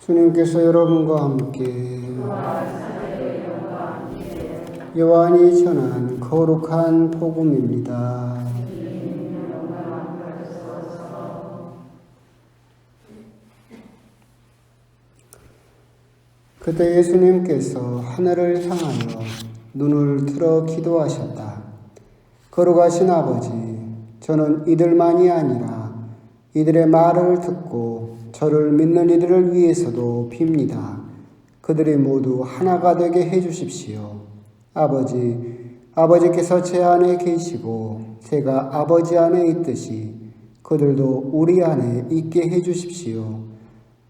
주님께서 여러분과 함께 요한이 전한 거룩한 복음입니다. 그때 예수님께서 하늘을 향하여 눈을 들어 기도하셨다. 거룩하신 아버지, 저는 이들만이 아니라 이들의 말을 듣고 저를 믿는 이들을 위해서도 빕니다. 그들이 모두 하나가 되게 해주십시오. 아버지께서 제 안에 계시고 제가 아버지 안에 있듯이 그들도 우리 안에 있게 해주십시오.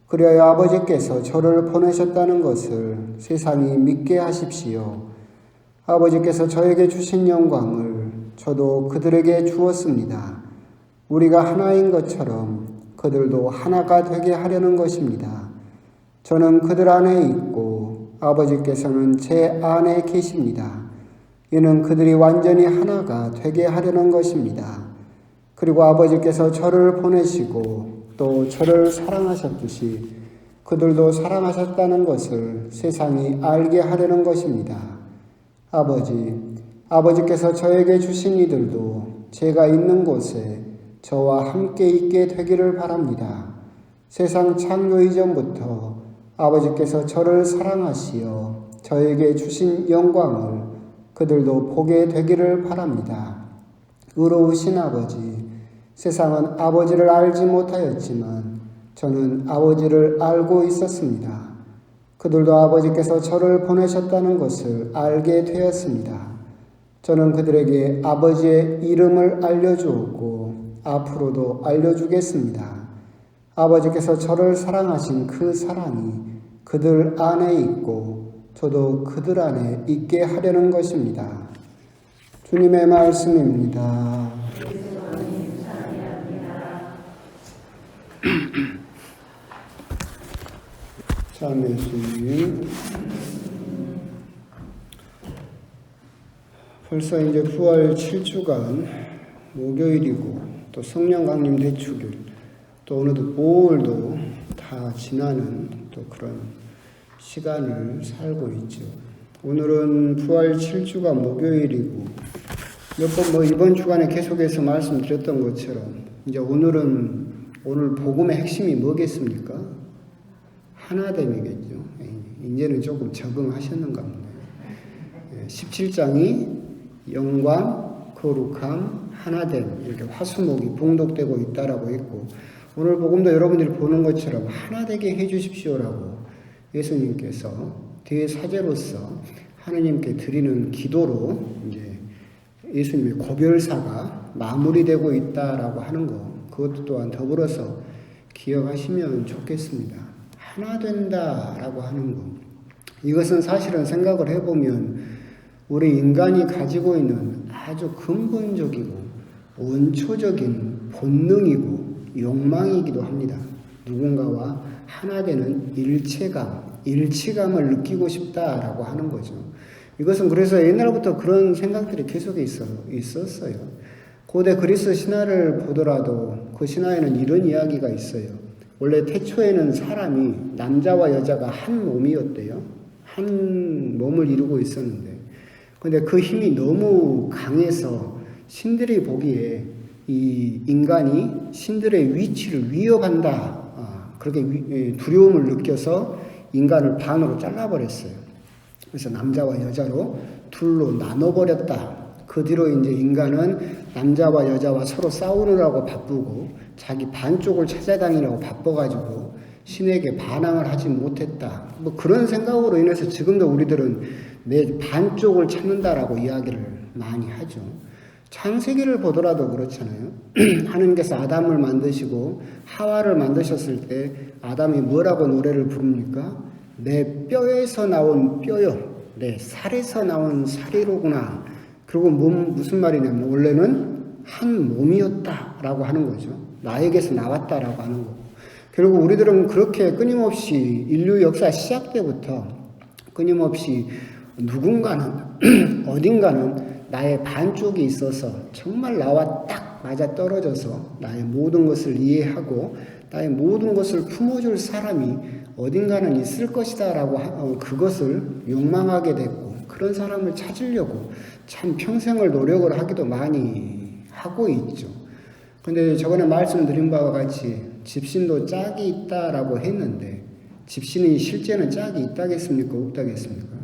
그리하여 아버지께서 저를 보내셨다는 것을 세상이 믿게 하십시오. 아버지께서 저에게 주신 영광을 저도 그들에게 주었습니다. 우리가 하나인 것처럼 그들도 하나가 되게 하려는 것입니다. 저는 그들 안에 있고 아버지께서는 제 안에 계십니다. 이는 그들이 완전히 하나가 되게 하려는 것입니다. 그리고 아버지께서 저를 보내시고 또 저를 사랑하셨듯이 그들도 사랑하셨다는 것을 세상이 알게 하려는 것입니다. 아버지께서 저에게 주신 이들도 제가 있는 곳에 저와 함께 있게 되기를 바랍니다. 세상 창조 이전부터 아버지께서 저를 사랑하시어 저에게 주신 영광을 그들도 보게 되기를 바랍니다. 의로우신 아버지, 세상은 아버지를 알지 못하였지만 저는 아버지를 알고 있었습니다. 그들도 아버지께서 저를 보내셨다는 것을 알게 되었습니다. 저는 그들에게 아버지의 이름을 알려주었고 앞으로도 알려주겠습니다. 아버지께서 저를 사랑하신 그 사랑이 그들 안에 있고 저도 그들 안에 있게 하려는 것입니다. 주님의 말씀입니다. 참 예수님, 벌써 이제 부활 7주간 목요일이고 또 성령 강림 대축일 또 어느덧 5월도 다 지나는 또 그런 시간을 살고 있죠. 오늘은 부활 7주가 목요일이고 몇 번 이번 주간에 계속해서 말씀드렸던 것처럼 이제 오늘 복음의 핵심이 뭐겠습니까? 하나됨이겠죠. 이제는 조금 적응하셨는가 보네요. 17장이 영광, 거룩함, 하나됨 이렇게 화수목이 봉독되고 있다라고 했고 오늘 복음도 여러분들이 보는 것처럼 하나 되게 해주십시오라고 예수님께서 대사제로서 하느님께 드리는 기도로 이제 예수님의 고별사가 마무리되고 있다라고 하는 것 그것도 또한 더불어서 기억하시면 좋겠습니다. 하나 된다라고 하는 것 이것은 사실은 생각을 해보면 우리 인간이 가지고 있는 아주 근본적이고 원초적인 본능이고 욕망이기도 합니다. 누군가와 하나 되는 일치감을 느끼고 싶다라고 하는 거죠. 이것은 그래서 옛날부터 그런 생각들이 계속 있었어요. 고대 그리스 신화를 보더라도 그 신화에는 이런 이야기가 있어요. 원래 태초에는 사람이 남자와 여자가 한 몸이었대요. 한 몸을 이루고 있었는데 근데 그 힘이 너무 강해서 신들이 보기에 이 인간이 신들의 위치를 위협한다. 그렇게 두려움을 느껴서 인간을 반으로 잘라버렸어요. 그래서 남자와 여자로 둘로 나눠버렸다. 그 뒤로 이제 인간은 남자와 여자와 서로 싸우느라고 바쁘고 자기 반쪽을 찾아다니느라고 바빠가지고 신에게 반항을 하지 못했다. 뭐 그런 생각으로 인해서 지금도 우리들은 내 반쪽을 찾는다라고 이야기를 많이 하죠. 창세기를 보더라도 그렇잖아요. 하느님께서 아담을 만드시고 하와를 만드셨을 때 아담이 뭐라고 노래를 부릅니까? 내 뼈에서 나온 뼈요. 내 살에서 나온 살이로구나. 그리고 무슨 말이냐면 원래는 한 몸이었다라고 하는 거죠. 나에게서 나왔다라고 하는 거고. 결국 우리들은 그렇게 끊임없이 인류 역사 시작 때부터 끊임없이 누군가는 어딘가는 나의 반쪽이 있어서 정말 나와 딱 맞아 떨어져서 나의 모든 것을 이해하고 나의 모든 것을 품어줄 사람이 어딘가는 있을 것이다 라고 그것을 욕망하게 됐고, 그런 사람을 찾으려고 참 평생을 노력을 하기도 많이 하고 있죠. 근데 저번에 말씀드린 바와 같이 집신도 짝이 있다라고 했는데, 집신이 실제는 짝이 있다겠습니까? 없다겠습니까?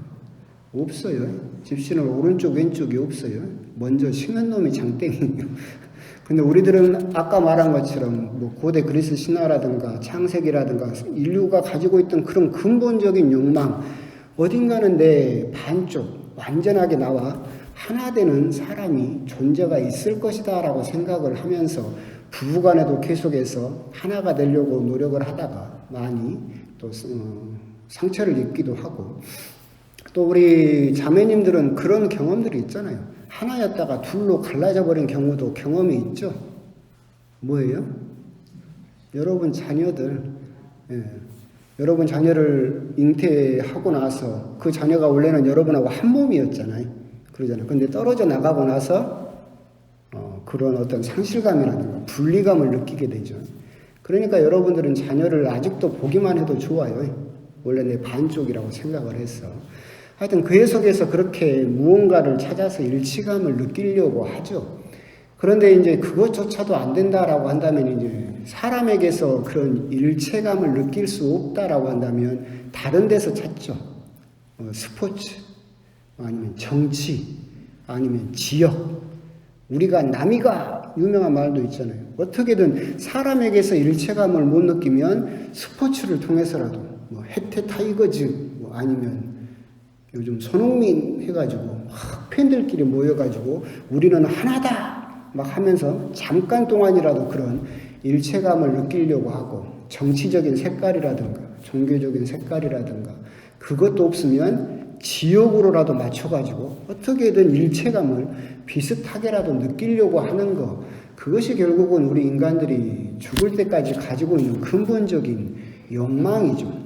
없어요. 집신은 오른쪽 왼쪽이 없어요. 먼저 심은 놈이 장땡이에요. 근데 우리들은 아까 말한 것처럼 뭐 고대 그리스 신화라든가 창세기라든가 인류가 가지고 있던 그런 근본적인 욕망, 어딘가는 내 반쪽 완전하게 나와 하나 되는 사람이 존재가 있을 것이다 라고 생각을 하면서 부부간에도 계속해서 하나가 되려고 노력을 하다가 많이 또 상처를 입기도 하고, 또 우리 자매님들은 그런 경험들이 있잖아요. 하나였다가 둘로 갈라져 버린 경우도 경험이 있죠. 뭐예요? 여러분 자녀들, 여러분 자녀를 잉태하고 나서 그 자녀가 원래는 여러분하고 한 몸이었잖아요. 그러잖아요. 근데 떨어져 나가고 나서 그런 어떤 상실감이라든가 분리감을 느끼게 되죠. 그러니까 여러분들은 자녀를 아직도 보기만 해도 좋아요. 원래 내 반쪽이라고 생각을 했어. 하여튼 그 해석에서 그렇게 무언가를 찾아서 일치감을 느끼려고 하죠. 그런데 이제 그것조차도 안 된다라고 한다면, 이제 사람에게서 그런 일체감을 느낄 수 없다라고 한다면 다른 데서 찾죠. 스포츠, 아니면 정치, 아니면 지역. 우리가 남이가 유명한 말도 있잖아요. 어떻게든 사람에게서 일체감을 못 느끼면 스포츠를 통해서라도 뭐 해태 타이거즈, 뭐 아니면 요즘 손흥민 해가지고 막 팬들끼리 모여가지고 우리는 하나다 막 하면서 잠깐 동안이라도 그런 일체감을 느끼려고 하고, 정치적인 색깔이라든가 종교적인 색깔이라든가 그것도 없으면 지역으로라도 맞춰가지고 어떻게든 일체감을 비슷하게라도 느끼려고 하는 거, 그것이 결국은 우리 인간들이 죽을 때까지 가지고 있는 근본적인 욕망이죠.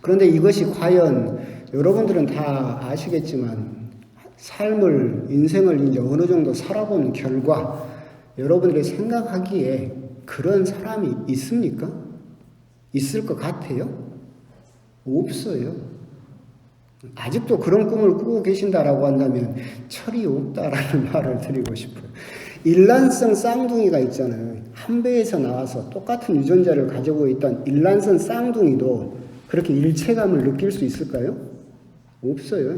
그런데 이것이 과연 여러분들은 다 아시겠지만 삶을, 인생을 이제 어느 정도 살아본 결과 여러분들이 생각하기에 그런 사람이 있습니까? 있을 것 같아요? 없어요. 아직도 그런 꿈을 꾸고 계신다라고 한다면 철이 없다라는 말을 드리고 싶어요. 일란성 쌍둥이가 있잖아요. 한 배에서 나와서 똑같은 유전자를 가지고 있던 일란성 쌍둥이도 그렇게 일체감을 느낄 수 있을까요? 없어요.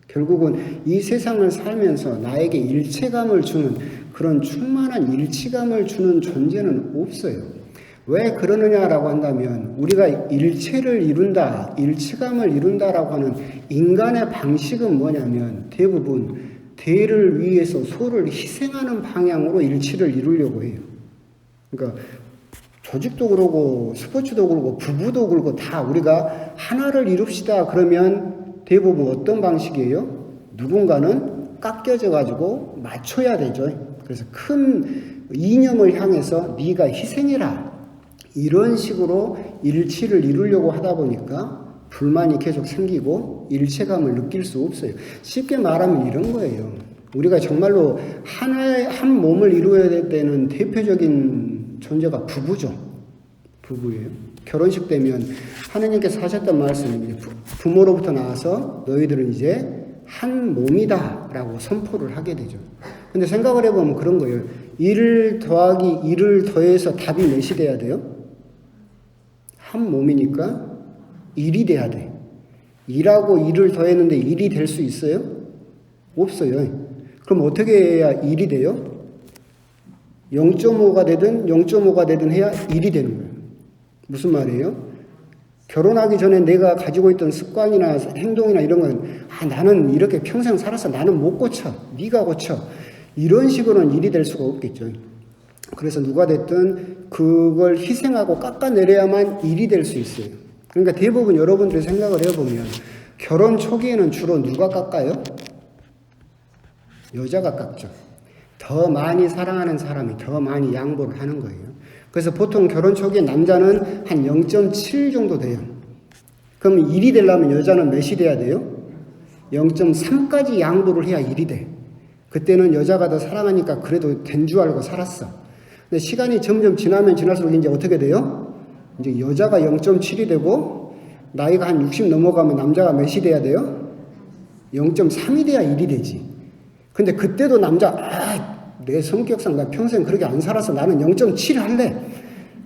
결국은 이 세상을 살면서 나에게 일체감을 주는, 그런 충만한 일치감을 주는 존재는 없어요. 왜 그러느냐라고 한다면 우리가 일체를 이룬다, 일체감을 이룬다라고 하는 인간의 방식은 뭐냐면 대부분 대를 위해서 소를 희생하는 방향으로 일치를 이루려고 해요. 그러니까 조직도 그러고 스포츠도 그러고 부부도 그러고 다 우리가 하나를 이룹시다 그러면 대부분 어떤 방식이에요? 누군가는 깎여져 가지고 맞춰야 되죠. 그래서 큰 이념을 향해서 네가 희생해라, 이런 식으로 일치를 이루려고 하다 보니까 불만이 계속 생기고 일체감을 느낄 수 없어요. 쉽게 말하면 이런 거예요. 우리가 정말로 한 몸을 이루어야 되는 대표적인 존재가 부부죠. 부부예요. 결혼식 되면 하느님께서 하셨던 말씀이 부모로부터 나와서 너희들은 이제 한 몸이다 라고 선포를 하게 되죠. 근데 생각을 해보면 그런 거예요. 1 더하기 1을 더해서 답이 몇이 돼야 돼요? 한 몸이니까 1이 돼야 돼. 2하고 1을 더했는데 1이 될 수 있어요? 없어요. 그럼 어떻게 해야 1이 돼요? 0.5가 되든 0.5가 되든 해야 1이 되는 거예요. 무슨 말이에요? 결혼하기 전에 내가 가지고 있던 습관이나 행동이나 이런 건 나는 이렇게 평생 살아서 나는 못 고쳐. 네가 고쳐. 이런 식으로는 일이 될 수가 없겠죠. 그래서 누가 됐든 그걸 희생하고 깎아내려야만 일이 될 수 있어요. 그러니까 대부분 여러분들이 생각을 해보면 결혼 초기에는 주로 누가 깎아요? 여자가 깎죠. 더 많이 사랑하는 사람이 더 많이 양보를 하는 거예요. 그래서 보통 결혼 초기에 남자는 한 0.7 정도 돼요. 그럼 1이 되려면 여자는 몇이 돼야 돼요? 0.3까지 양보를 해야 1이 돼. 그때는 여자가 더 사랑하니까 그래도 된 줄 알고 살았어. 근데 시간이 점점 지나면 지날수록 이제 어떻게 돼요? 이제 여자가 0.7이 되고 나이가 한 60 넘어가면 남자가 몇이 돼야 돼요? 0.3이 돼야 1이 되지. 근데 그때도 남자 내 성격상 나 평생 그렇게 안 살아서 나는 0.7 할래.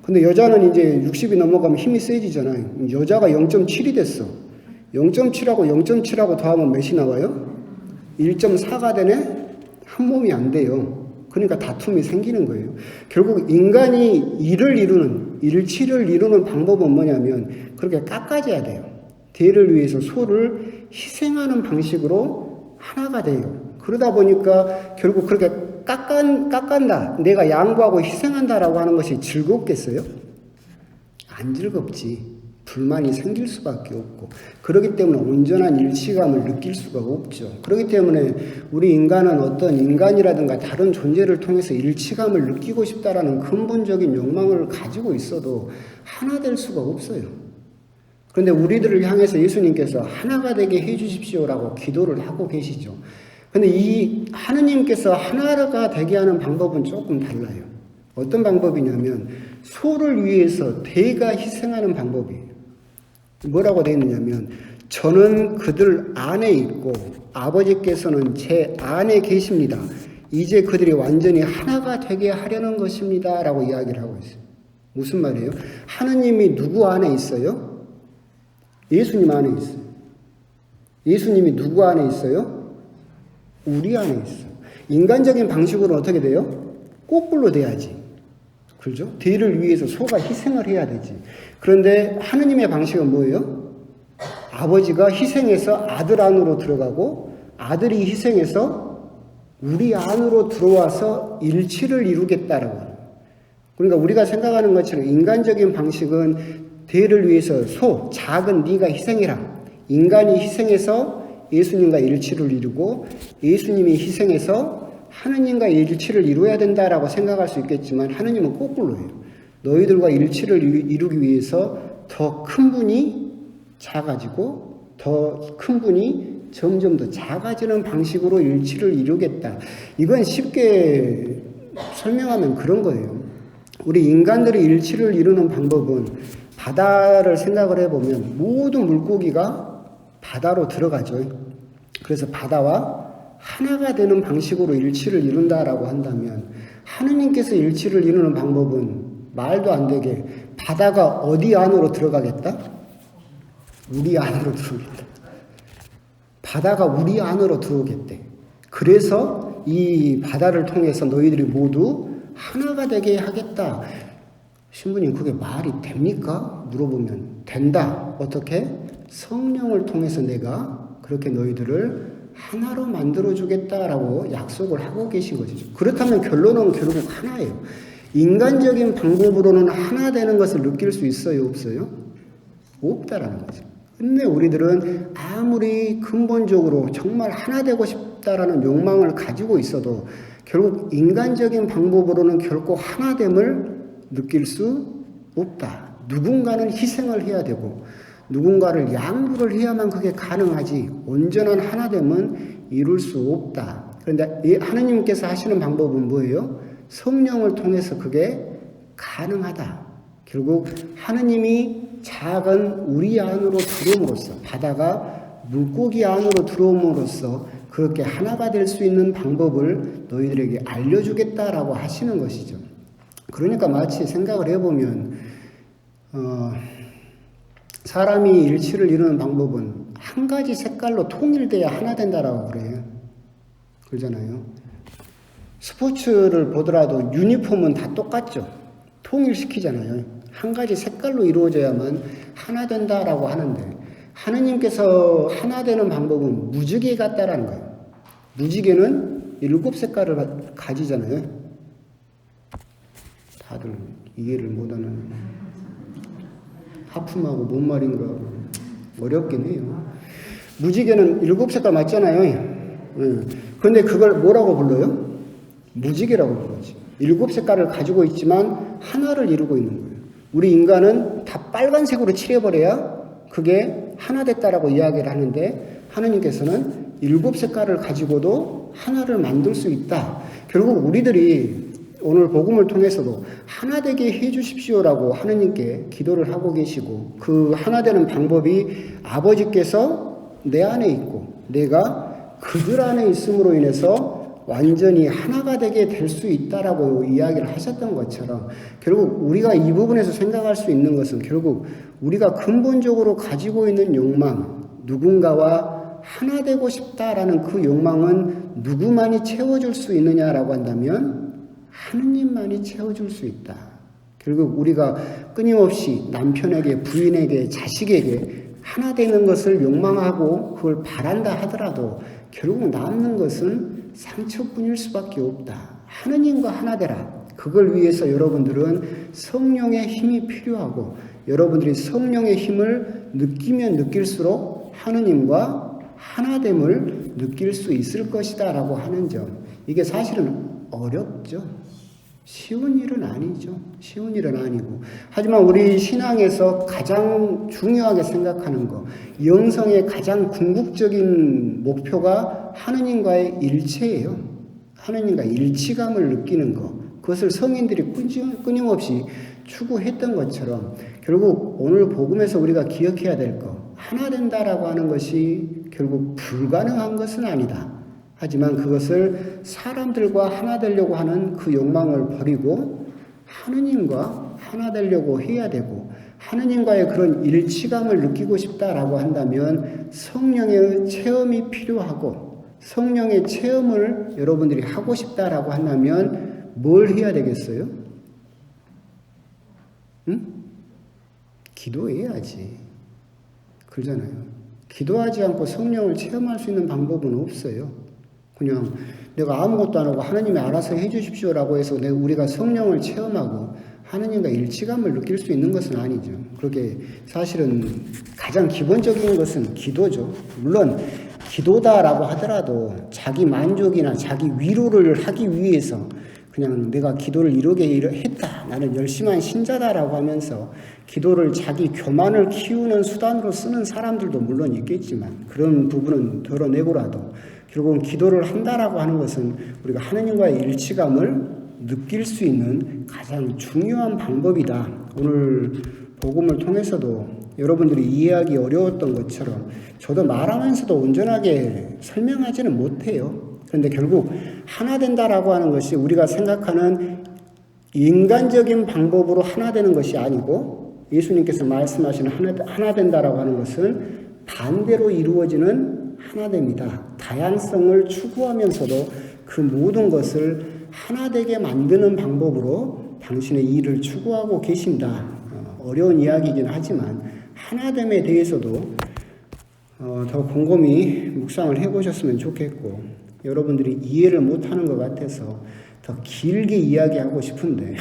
근데 여자는 이제 60이 넘어가면 힘이 세지잖아요. 여자가 0.7이 됐어. 0.7하고 0.7하고 더하면 몇이 나와요? 1.4가 되네? 한 몸이 안 돼요. 그러니까 다툼이 생기는 거예요. 결국 인간이 일치를 이루는 방법은 뭐냐면 그렇게 깎아져야 돼요. 대를 위해서 소를 희생하는 방식으로 하나가 돼요. 그러다 보니까 결국 그렇게 깎한다. 내가 양보하고 희생한다라고 하는 것이 즐겁겠어요? 안 즐겁지. 불만이 생길 수밖에 없고 그렇기 때문에 온전한 일치감을 느낄 수가 없죠. 그렇기 때문에 우리 인간은 어떤 인간이라든가 다른 존재를 통해서 일치감을 느끼고 싶다라는 근본적인 욕망을 가지고 있어도 하나 될 수가 없어요. 그런데 우리들을 향해서 예수님께서 하나가 되게 해주십시오라고 기도를 하고 계시죠. 근데 이 하느님께서 하나가 되게 하는 방법은 조금 달라요. 어떤 방법이냐면 소를 위해서 대가 희생하는 방법이에요. 뭐라고 되어 있느냐면 저는 그들 안에 있고 아버지께서는 제 안에 계십니다. 이제 그들이 완전히 하나가 되게 하려는 것입니다. 라고 이야기를 하고 있어요. 무슨 말이에요? 하느님이 누구 안에 있어요? 예수님 안에 있어요. 예수님이 누구 안에 있어요? 우리 안에 있어요. 인간적인 방식으로 어떻게 돼요? 거꾸로 돼야지. 그렇죠? 대를 위해서 소가 희생을 해야 되지. 그런데 하느님의 방식은 뭐예요? 아버지가 희생해서 아들 안으로 들어가고 아들이 희생해서 우리 안으로 들어와서 일치를 이루겠다라고 하는. 그러니까 우리가 생각하는 것처럼 인간적인 방식은 대를 위해서 작은 네가 희생해라. 인간이 희생해서 예수님과 일치를 이루고 예수님이 희생해서 하느님과 일치를 이루어야 된다라고 생각할 수 있겠지만 하느님은 거꾸로예요. 너희들과 일치를 이루기 위해서 더 큰 분이 작아지고 더 큰 분이 점점 더 작아지는 방식으로 일치를 이루겠다. 이건 쉽게 설명하면 그런 거예요. 우리 인간들이 일치를 이루는 방법은 바다를 생각을 해보면 모든 물고기가 바다로 들어가죠. 그래서 바다와 하나가 되는 방식으로 일치를 이룬다라고 한다면 하느님께서 일치를 이루는 방법은 말도 안 되게 바다가 어디 안으로 들어가겠다? 우리 안으로 들어오겠다. 바다가 우리 안으로 들어오겠대. 그래서 이 바다를 통해서 너희들이 모두 하나가 되게 하겠다. 신부님 그게 말이 됩니까? 물어보면 된다. 어떻게? 성령을 통해서 내가 그렇게 너희들을 하나로 만들어주겠다라고 약속을 하고 계신 것이죠. 그렇다면 결론은 결국 하나예요. 인간적인 방법으로는 하나 되는 것을 느낄 수 있어요? 없어요? 없다라는 거죠. 근데 우리들은 아무리 근본적으로 정말 하나 되고 싶다라는 욕망을 가지고 있어도 결국 인간적인 방법으로는 결코 하나됨을 느낄 수 없다. 누군가는 희생을 해야 되고 누군가를 양보를 해야만 그게 가능하지 온전한 하나됨은 이룰 수 없다. 그런데 하느님께서 하시는 방법은 뭐예요? 성령을 통해서 그게 가능하다. 결국 하느님이 작은 우리 안으로 들어옴으로써 바다가 물고기 안으로 들어옴으로써 그렇게 하나가 될 수 있는 방법을 너희들에게 알려주겠다라고 하시는 것이죠. 그러니까 마치 생각을 해보면 사람이 일치를 이루는 방법은 한 가지 색깔로 통일돼야 하나 된다라고 그래요. 그러잖아요. 스포츠를 보더라도 유니폼은 다 똑같죠. 통일시키잖아요. 한 가지 색깔로 이루어져야만 하나 된다라고 하는데 하느님께서 하나 되는 방법은 무지개 같다라는 거예요. 무지개는 7색깔을 가지잖아요. 다들 이해를 못하는 하품하고 뭔 말인가 어렵긴 해요. 무지개는 7색깔 맞잖아요. 그런데 그걸 뭐라고 불러요? 무지개라고 부르지. 7색깔을 가지고 있지만 하나를 이루고 있는 거예요. 우리 인간은 다 빨간색으로 칠해버려야 그게 하나 됐다라고 이야기를 하는데 하느님께서는 7색깔을 가지고도 하나를 만들 수 있다. 결국 우리들이 오늘 복음을 통해서도 하나 되게 해 주십시오라고 하느님께 기도를 하고 계시고, 그 하나 되는 방법이 아버지께서 내 안에 있고 내가 그들 안에 있음으로 인해서 완전히 하나가 되게 될 수 있다라고 이야기를 하셨던 것처럼, 결국 우리가 이 부분에서 생각할 수 있는 것은 결국 우리가 근본적으로 가지고 있는 욕망, 누군가와 하나 되고 싶다라는 그 욕망은 누구만이 채워줄 수 있느냐라고 한다면 하느님만이 채워줄 수 있다. 결국 우리가 끊임없이 남편에게, 부인에게, 자식에게 하나 되는 것을 욕망하고 그걸 바란다 하더라도 결국 남는 것은 상처뿐일 수밖에 없다. 하느님과 하나 되라. 그걸 위해서 여러분들은 성령의 힘이 필요하고, 여러분들이 성령의 힘을 느끼면 느낄수록 하느님과 하나됨을 느낄 수 있을 것이다 라고 하는 점, 이게 사실은 어렵죠. 쉬운 일은 아니죠. 쉬운 일은 아니고. 하지만 우리 신앙에서 가장 중요하게 생각하는 거, 영성의 가장 궁극적인 목표가 하느님과의 일체예요. 하느님과 일치감을 느끼는 거. 그것을 성인들이 끊임없이 추구했던 것처럼 결국 오늘 복음에서 우리가 기억해야 될 거, 하나 된다라고 하는 것이 결국 불가능한 것은 아니다. 하지만 그것을 사람들과 하나 되려고 하는 그 욕망을 버리고 하느님과 하나 되려고 해야 되고, 하느님과의 그런 일치감을 느끼고 싶다라고 한다면 성령의 체험이 필요하고, 성령의 체험을 여러분들이 하고 싶다라고 한다면 뭘 해야 되겠어요? 응? 기도해야지. 그러잖아요. 기도하지 않고 성령을 체험할 수 있는 방법은 없어요. 그냥 내가 아무것도 안 하고 하나님이 알아서 해 주십시오라고 해서 우리가 성령을 체험하고 하나님과 일치감을 느낄 수 있는 것은 아니죠. 그렇게 사실은 가장 기본적인 것은 기도죠. 물론 기도다라고 하더라도 자기 만족이나 자기 위로를 하기 위해서 그냥 내가 기도를 이렇게 했다, 나는 열심한 신자다라고 하면서 기도를 자기 교만을 키우는 수단으로 쓰는 사람들도 물론 있겠지만, 그런 부분은 덜어내고라도 결국은 기도를 한다라고 하는 것은 우리가 하느님과의 일치감을 느낄 수 있는 가장 중요한 방법이다. 오늘 복음을 통해서도 여러분들이 이해하기 어려웠던 것처럼 저도 말하면서도 온전하게 설명하지는 못해요. 그런데 결국 하나 된다라고 하는 것이 우리가 생각하는 인간적인 방법으로 하나 되는 것이 아니고, 예수님께서 말씀하시는 하나 된다라고 하는 것은 반대로 이루어지는 하나됨이다. 다양성을 추구하면서도 그 모든 것을 하나되게 만드는 방법으로 당신의 일을 추구하고 계신다. 어려운 이야기이긴 하지만 하나됨에 대해서도 더 곰곰이 묵상을 해보셨으면 좋겠고, 여러분들이 이해를 못하는 것 같아서 더 길게 이야기하고 싶은데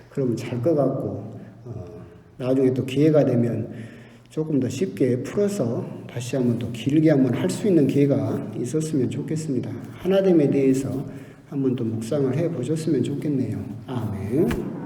그러면 잘 것 같고, 나중에 또 기회가 되면 조금 더 쉽게 풀어서 다시 한번 또 길게 한번 할 수 있는 기회가 있었으면 좋겠습니다. 하나됨에 대해서 한번 또 묵상을 해 보셨으면 좋겠네요. 아멘.